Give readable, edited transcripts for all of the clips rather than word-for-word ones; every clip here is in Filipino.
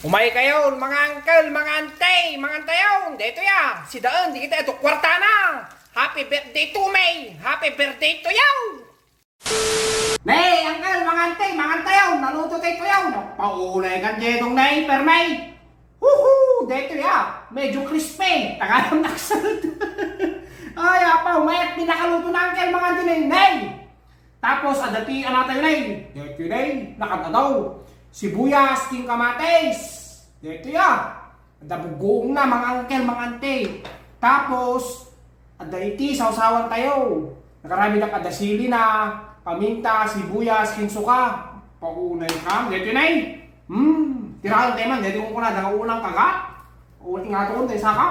Umay kayo, mga uncle, mga antay, mga antayon. Dito ya, si Daan, di kita ito, kwarta na. Happy birthday to May. Happy birthday to yaw. Nay, uncle, mga antay, mga antayon. Naluto tayo yaw. Paulay kan jetong nay, per May. Woohoo, dito ya. Medyo crispy. Tagalang naksalut. Ay, apa, umayat, pinakaluto na uncle, mga antay, nay. Tapos, adati, anatay, nay. Dito, nay, nakatadaw. Sibuyas, king kamatis. Dito ya. Dabugong na mga angkel, mga ante. Tapos, ada iti, sausawan tayo. Nakarami na kadasili na. Paminta, sibuyas, king suka. Paunay ka. Dito na eh. Tirahan tayo man. Dito kong kuna. Dang unang kagat. Uwing nga ito tayo saka.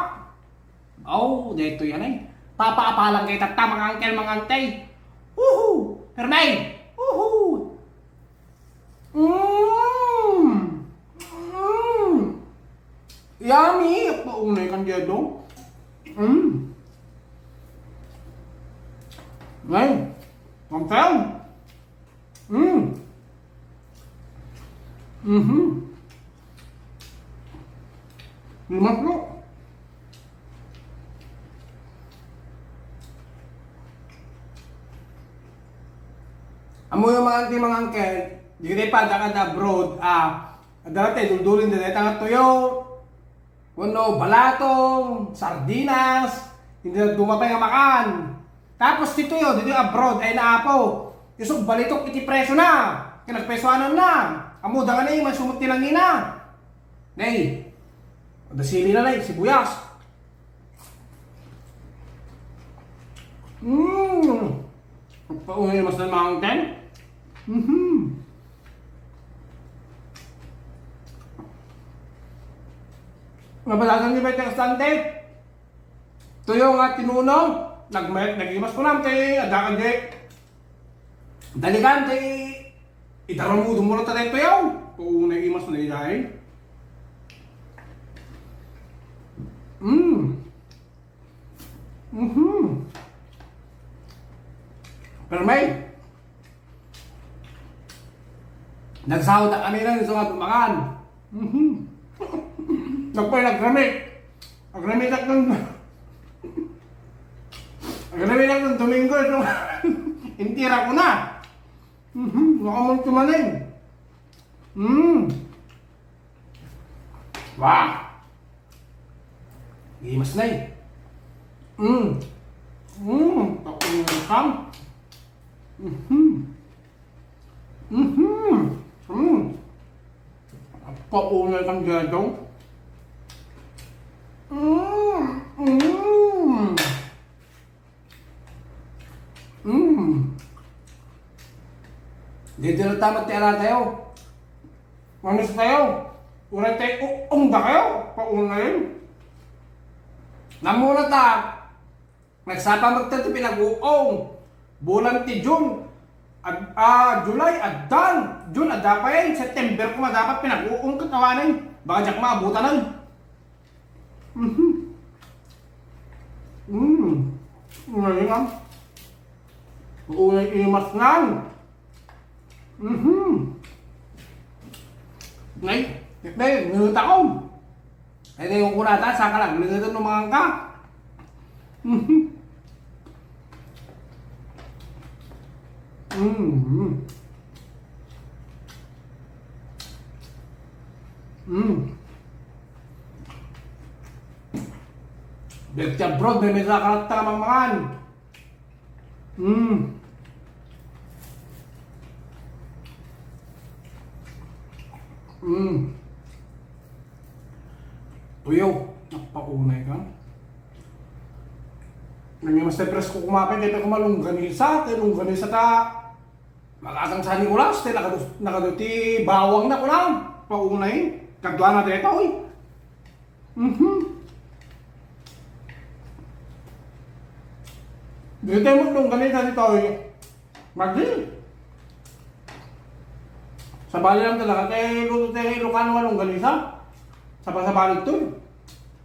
Oh, dito yan eh. Papaapalang kayo tata mga angkel, mga ante. Woohoo! Hermay! Woohoo! Yummy! Paunay kang dito. Ngayon, ang fel. Limas mo. Amo yung mga auntie, mga uncle, di kita ipadakad abroad, dati, duldurin na dito ang tuyo, balatong, sardinas, hindi na dumapay nga makan. Tapos dito yun, dito yung abroad, ay naapo, isog balitok iti preso na, kinagpesoanan na, amuda ka na yung masumot tilangin na. Nay, dasili na nay, sibuyas. Paungay mas na mountain. Mabalasan niyo ba ito stante? Tuyo nga tinuno, nagimas ko naman tayo, adakan di. Dalikan tayo, itarong mo dumulot tayo tuyo. Paunay imas na idahin. Pero may nagsahod na kami lang sa mga tumakan. Nagpay nagramit. Nagramit lang ng Domingo. Intira ko na. Nakamang tumanin. Wow. Imas na eh. Takong paunay kang gadong. Dito na tamat tiara tayo. Manis tayo. Unay tayo, da kayo. Paunay. Namuna ta. Nagsapa magtati pinag-uong. Bulan ti June. July, adan. June, adapay. September ko dapat pinag-uong katawanan. Baka diyak maabutan nun. Ngayon nga. Unay imas nan. Ngay, ngunit ako. Ay na yung kunata, saka lang. Ngunit ng mga angka. Betya brod, may nakakarap ta namang makan. Tuyo, napaunay ka. Nangyay press ko kumapin, kaya kumalungganisa, lungganisa ta. Magasang sa Nicolas, nakaduti bawang na ko lang. Paunay, kagwa na dito, oy. Dito tayo maglungganisa dito, oy. Magdi. Sa bali lang talaga, kaya luto tayo Ilocano nga lungganisa. Sa bali ito.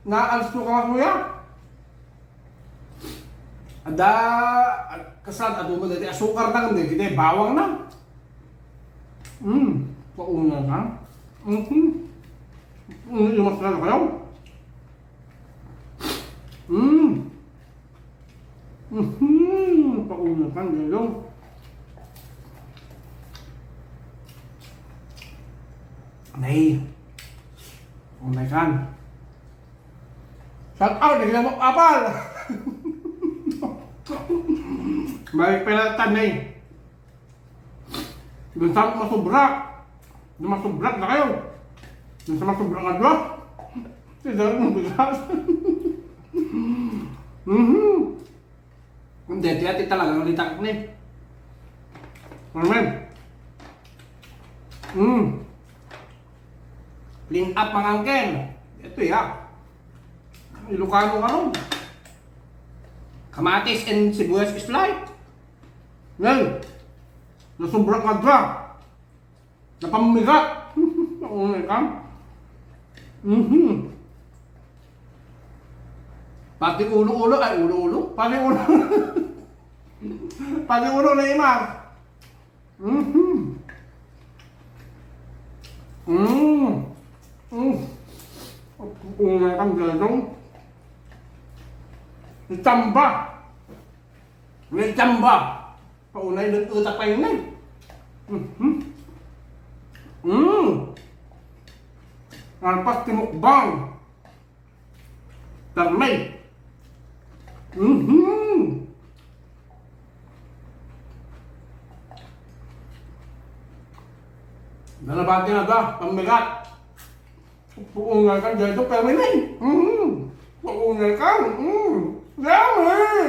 Naalas ko ka mas muya. Ada kasad adobo dati asukar na hindi kita bawang na. Pauna ka. Imas na kayo. Mmm. Paunakan dito. Này. Oh my God. Shout out dari Lamok Apal. Baik pelatan nih. Dan sama masubrak. Dan masubrak na kayo. Dan sama masubrak na dua. Tidak mabigat. Hindi, hati-hati talaga ng litak ni. Amen. Clean up mga angken. Ito ya. Ilocano ka nun. Kamatis and sibuyas is light. Ngayon, nasubrak ka dra. Napamigat. Naunay ka. Pati ulo-ulo, ay ulo-ulo. Pati ulo. Pati ulo na imang. Unay kang gadong. Itamba. May tamba. Paunay ng utak pa yun eh. Alpas timukbang. Tarmay. Nalabati na ba? Pamigat. Puungal ka dito, pero may. Puungal ka. Dami.